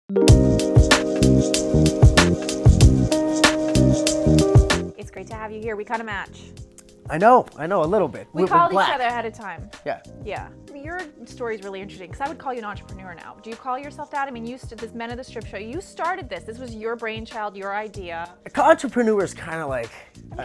It's great to have you here. We kind of match. I know a little bit. We called each other ahead of time. Yeah. Yeah. Your story is really interesting because I would call you an entrepreneur now. Do you call yourself that? I mean, you this Men of the Strip show. You started this. This was your brainchild, your idea. Entrepreneur is kind of like,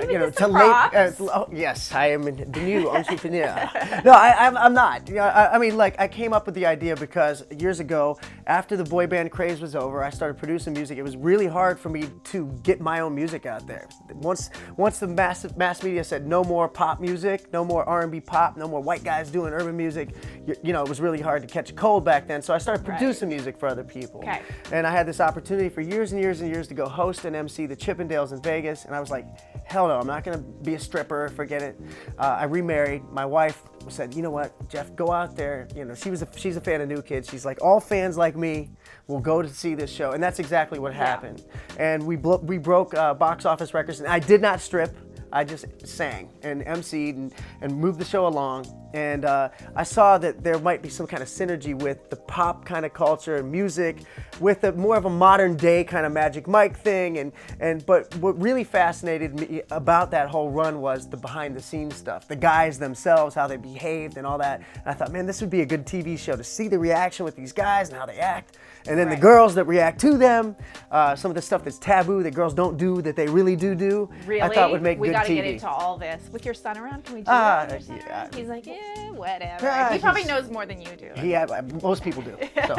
you know, to late. Oh, yes, I am the new entrepreneur. No, I'm not. You know, I mean, like, I came up with the idea because years ago, after the boy band craze was over, I started producing music. It was really hard for me to get my own music out there. Once the mass media said no more pop music, no more R&B pop, no more white guys doing urban music, you know, it was really hard to catch a cold back then. So I started producing music for other people. Okay. And I had this opportunity for years and years and years to go host and MC the Chippendales in Vegas. And I was like, hell no, I'm not gonna be a stripper, forget it. I remarried. My wife said, you know what, Jeff, go out there. You know, she's a fan of New Kids. She's like, all fans like me will go to see this show. And that's exactly what happened. And we broke box office records, and I did not strip. I just sang and emceed and moved the show along. And I saw that there might be some kind of synergy with the pop kind of culture and music with more of a modern day kind of Magic Mike thing. But what really fascinated me about that whole run was the behind the scenes stuff, the guys themselves, how they behaved and all that. And I thought, man, this would be a good TV show to see the reaction with these guys and how they act. And then the girls that react to them, some of the stuff that's taboo that girls don't do that they really do. Really? I thought would make good TV. We got to get into all this. With your son around, can we do that with your son? Yeah. He's like, whatever. He probably knows more than you do. Yeah, most people do. So,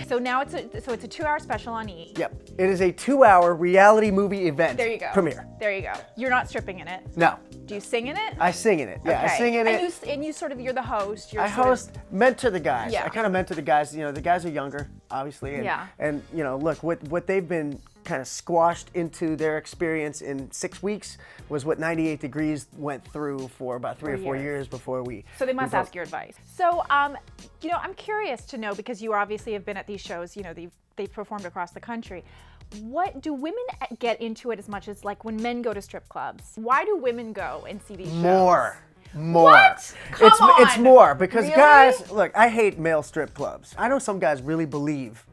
so now it's a 2-hour special on E! Yep. It is a 2-hour reality movie event. There you go. Premiere. There you go. You're not stripping in it? No. Do you sing in it? I sing in it. Yeah, okay. I sing in it. And you sort of, you're the host. I host, mentor the guys. Yeah. I kind of mentor the guys. You know, the guys are younger, obviously. And, and you know, look, what they've been kind of squashed into their experience in 6 weeks was what 98 Degrees went through for about 3 or 4 years before we. So they must ask your advice. So, you know, I'm curious to know, because you obviously have been at these shows, you know, they've performed across the country. What do women get into it as much as like when men go to strip clubs? Why do women go and see these shows? More. What? Come on. It's more because really? Guys, look, I hate male strip clubs. I know some guys really believe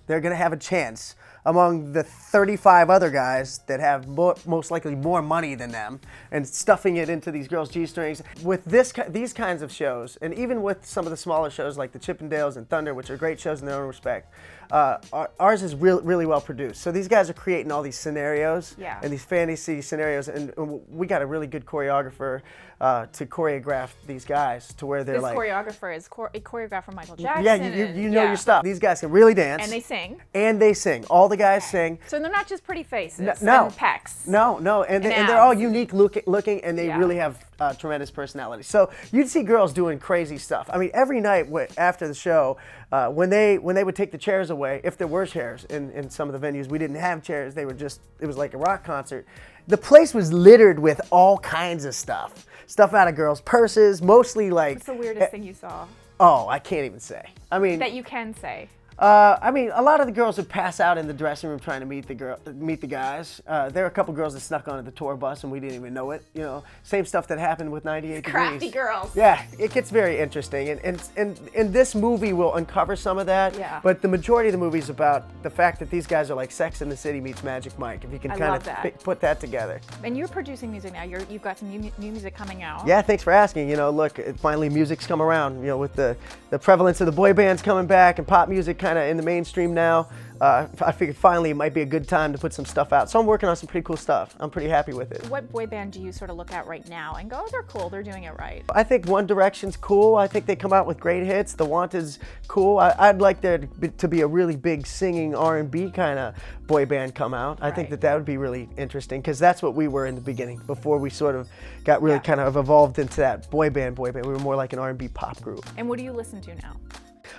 they're gonna have a chance among the 35 other guys that have most likely more money than them and stuffing it into these girls' G-strings. With these kinds of shows, and even with some of the smaller shows like the Chippendales and Thunder, which are great shows in their own respect, ours is really well produced. So these guys are creating all these scenarios and these fantasy scenarios, and we got a really good choreographer to choreograph these guys to where they're like... This choreographer is a choreographer from Michael Jackson. Yeah, you know your stuff. These guys can really dance. And they sing. And they sing. All the guys sing. So they're not just pretty faces and pecs. No, and they're all unique looking, and they really have tremendous personality. So you'd see girls doing crazy stuff. I mean, every night after the show, when they would take the chairs away, if there were chairs in some of the venues, we didn't have chairs. They were just, it was like a rock concert. The place was littered with all kinds of stuff. Stuff out of girls' purses, mostly like... What's the weirdest thing you saw? Oh, I can't even say. I mean... That you can say. I mean, a lot of the girls would pass out in the dressing room trying to meet the guys. There were a couple girls that snuck onto the tour bus and we didn't even know it. You know, same stuff that happened with 98 Degrees. Crafty girls. Yeah, it gets very interesting, and this movie will uncover some of that. Yeah. But the majority of the movie is about the fact that these guys are like Sex and the City meets Magic Mike. If you can kind of put that together. And you're producing music now. You've got some new music coming out. Yeah, thanks for asking. You know, look, finally music's come around. You know, with the prevalence of the boy bands coming back and pop music kind of in the mainstream now, I figured finally it might be a good time to put some stuff out. So I'm working on some pretty cool stuff. I'm pretty happy with it. What boy band do you sort of look at right now and go, oh, they're cool, they're doing it right? I think One Direction's cool. I think they come out with great hits. The Wanted's cool. I'd like there to be a really big singing R&B kind of boy band come out. I think that would be really interesting because that's what we were in the beginning before we sort of got really kind of evolved into that boy band. We were more like an R&B pop group. And what do you listen to now?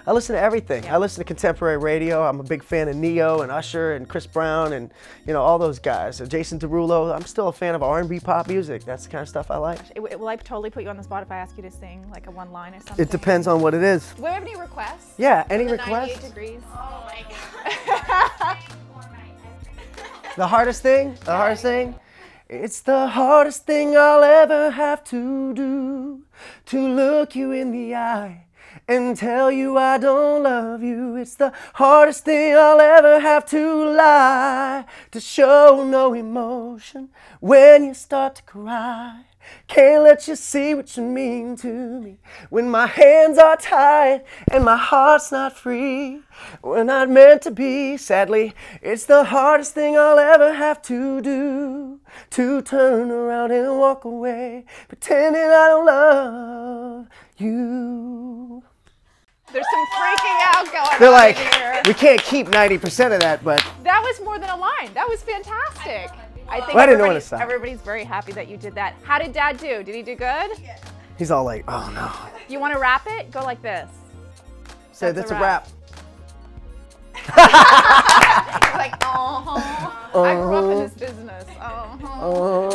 I listen to everything. I listen to contemporary radio. I'm a big fan of Neo and Usher and Chris Brown and, you know, all those guys. Jason Derulo. I'm still a fan of R&B pop music. That's the kind of stuff I like. Will I totally put you on the spot if I ask you to sing like a one line or something? It depends on what it is. Do we have any requests? Yeah, any requests? 98 Degrees. Oh my God. The hardest thing? The hardest thing? It's the hardest thing I'll ever have to do, to look you in the eye and tell you I don't love you. It's the hardest thing I'll ever have to lie, to show no emotion when you start to cry. Can't let you see what you mean to me when my hands are tied and my heart's not free. We're not meant to be, sadly. It's the hardest thing I'll ever have to do, to turn around and walk away, pretending I don't love you. There's some freaking out going They're on like, here. we can't keep 90% of that, but That was more than a line. That was fantastic. I think Well, I didn't know when to stop. everybody's very happy that you did that. How did Dad do? Did he do good? he's all like, oh no. You want to wrap it? Go like this. Say That's that's a a wrap. He's like, I grew up in this business. Uh-huh.